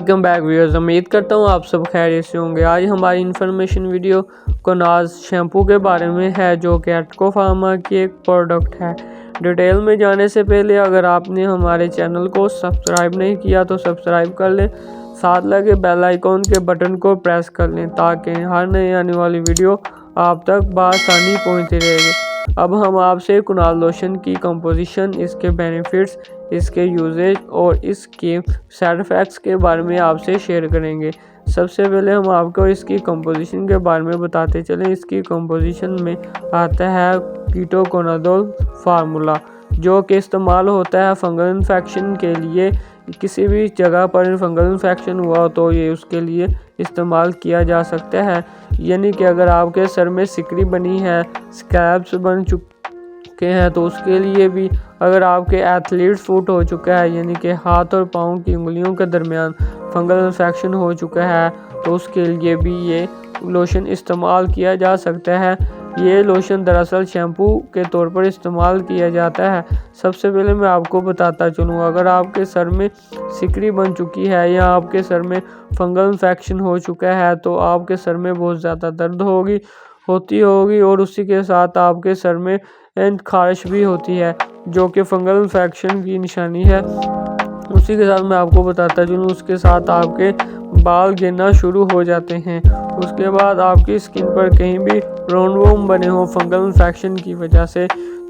Welcome back viewers. उम्मीद करता हूँ आप सब खैरियत से होंगे। आज हमारी इन्फॉर्मेशन वीडियो कोनाज़ शैम्पू के बारे में है, जो कि एटको फार्मा की एक प्रोडक्ट है। डिटेल में जाने से पहले अगर आपने हमारे चैनल को सब्सक्राइब नहीं किया तो सब्सक्राइब कर लें, साथ लगे बेल आइकॉन के बटन को प्रेस कर लें ताकि हर नई आने वाली वीडियो आप तक बआसानी पहुँचती रहेगी। अब हम आपसे कुनाल लोशन की कंपोजिशन, इसके बेनिफिट्स, इसके यूजेज और इसके साइड इफ़ेक्ट्स के बारे में आपसे शेयर करेंगे। सबसे पहले हम आपको इसकी कंपोजिशन के बारे में बताते चलें। इसकी कंपोजिशन में आता है कीटोकोनाज़ोल फार्मूला, जो कि इस्तेमाल होता है फंगल इन्फेक्शन के लिए। किसी भी जगह पर फंगल इन्फेक्शन हुआ तो ये उसके लिए इस्तेमाल किया जा सकता है। यानी कि अगर आपके सर में सिकरी बनी है, स्क्रैब्स बन चुके हैं, तो उसके लिए भी, अगर आपके एथलीट फुट हो चुका है यानी कि हाथ और पाँव की उंगलियों के दरमियान फंगल इन्फेक्शन हो चुका है, तो उसके लिए भी ये लोशन इस्तेमाल किया जा सकता है। ये लोशन दरअसल शैम्पू के तौर पर इस्तेमाल किया जाता है। सबसे पहले मैं आपको बताता चलूँ, अगर आपके सर में सिकरी बन चुकी है या आपके सर में फंगल इन्फेक्शन हो चुका है, तो आपके सर में बहुत ज़्यादा दर्द होती होगी और उसी के साथ आपके सर में खारिश भी होती है, जो कि फंगल इन्फेक्शन की निशानी है। उसी के साथ मैं आपको बताता चलूँ, उसके साथ आपके बाल गिरना शुरू हो जाते हैं। उसके बाद आपकी स्किन पर कहीं भी रोम बने हों फंगल इन्फेक्शन की वजह से,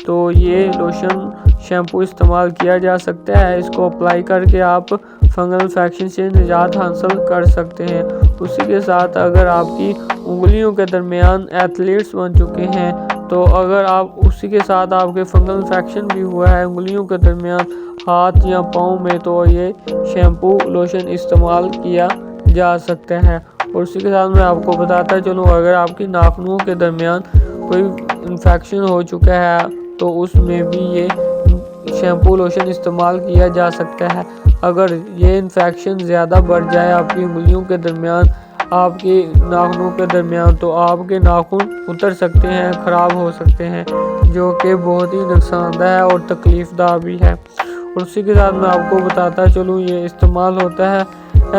तो ये लोशन शैम्पू इस्तेमाल किया जा सकता है। इसको अप्लाई करके आप फंगल इन्फेक्शन से निजात हासिल कर सकते हैं। उसी के साथ अगर आपकी उंगलियों के दरमियान एथलीट्स बन चुके हैं, तो अगर आप उसी के साथ आपके फंगल इन्फेक्शन भी हुआ है उंगलियों के दरमियान, हाथ या पाँव में, तो ये शैम्पू लोशन इस्तेमाल किया जा सकता है। और उसी के साथ मैं आपको बताता चलूँ, अगर आपकी नाखूनों के दरमियान कोई इन्फेक्शन हो चुका है, तो उसमें भी ये शैम्पू लोशन इस्तेमाल किया जा सकता है। अगर ये इन्फेक्शन ज़्यादा बढ़ जाए आपकी उंगलियों के दरमियान, आपके नाखूनों के दरमियान, तो आपके नाखून उतर सकते हैं, ख़राब हो सकते हैं, जो कि बहुत ही नुकसानदेह है और तकलीफ़दा भी है। और उसी के साथ मैं आपको बताता चलूँ, ये इस्तेमाल होता है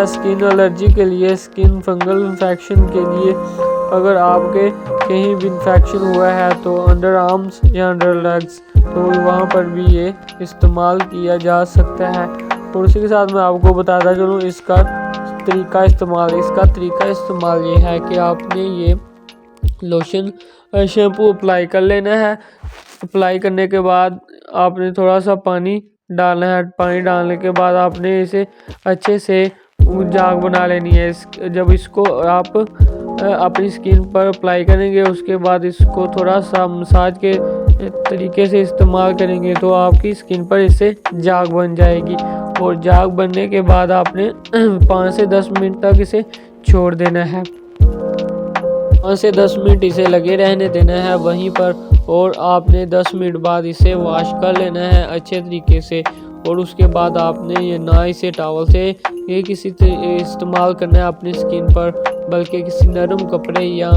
स्किन एलर्जी के लिए, स्किन फंगल इन्फेक्शन के लिए। अगर आपके कहीं भी इन्फेक्शन हुआ है तो अंडर आर्म्स या अंडर लेग्स, तो वहाँ पर भी ये इस्तेमाल किया जा सकता है। और उसी के साथ मैं आपको बताता चलूँ इसका तरीका इस्तेमाल ये है कि आपने ये लोशन शैम्पू अप्लाई कर लेना है। अप्लाई करने के बाद आपने थोड़ा सा पानी डालना है। पानी डालने के बाद आपने इसे अच्छे से झाग बना लेनी है। जब इसको आप अपनी स्किन पर अप्लाई करेंगे, उसके बाद इसको थोड़ा सा मसाज के तरीके से इस्तेमाल करेंगे, तो आपकी स्किन पर इससे झाग बन जाएगी। और झाग बनने के बाद आपने 5 से 10 मिनट तक इसे छोड़ देना है। 5 से 10 मिनट इसे लगे रहने देना है वहीं पर, और आपने 10 मिनट बाद इसे वॉश कर लेना है अच्छे तरीके से। और उसके बाद आपने ये ना इसे टॉवल से ये किसी इस्तेमाल करना है अपनी स्किन पर, बल्कि किसी नरम कपड़े या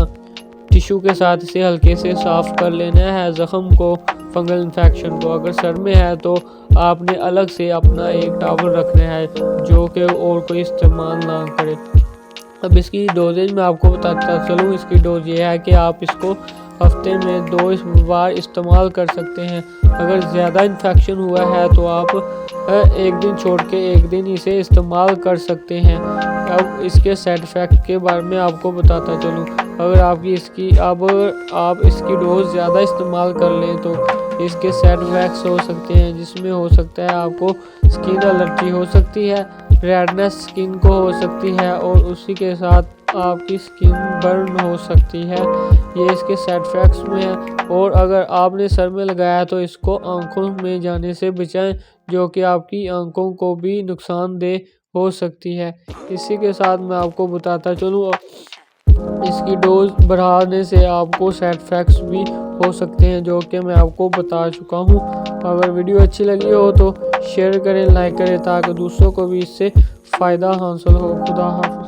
टिश्यू के साथ इसे हल्के से साफ़ कर लेना है ज़ख़म को, फंगल इन्फेक्शन को। अगर सर में है तो आपने अलग से अपना एक टॉवल रखना है, जो कि और कोई इस्तेमाल ना करे। अब इसकी डोजेज मैं आपको बताता चलूँ। इसकी डोज ये है कि आप इसको हफ्ते में 2 बार इस्तेमाल कर सकते हैं। अगर ज़्यादा इन्फेक्शन हुआ है तो आप एक दिन छोड़ के एक दिन इसे इस्तेमाल कर सकते हैं। अब इसके साइड इफ़ेक्ट के बारे में आपको बताता चलूँ। अगर आप इसकी डोज ज़्यादा इस्तेमाल कर लें तो इसके साइड इफ़ेक्ट्स हो सकते हैं, जिसमें हो सकता है आपको स्किन एलर्जी हो सकती है, रेडनेस स्किन को हो सकती है, और उसी के साथ आपकी स्किन बर्न हो सकती है। ये इसके साइड इफ़ेक्ट्स में है। और अगर आपने सर में लगाया तो इसको आंखों में जाने से बचाएं, जो कि आपकी आंखों को भी नुकसानदेह हो सकती है। इसी के साथ मैं आपको बताता चलूँ, इसकी डोज बढ़ाने से आपको साइड इफ़ेक्ट्स भी हो सकते हैं, जो कि मैं आपको बता चुका हूँ। अगर वीडियो अच्छी लगी हो तो शेयर करें, लाइक करें, ताकि दूसरों को भी इससे फ़ायदा हासिल हो। खुदा हाफ़िज़।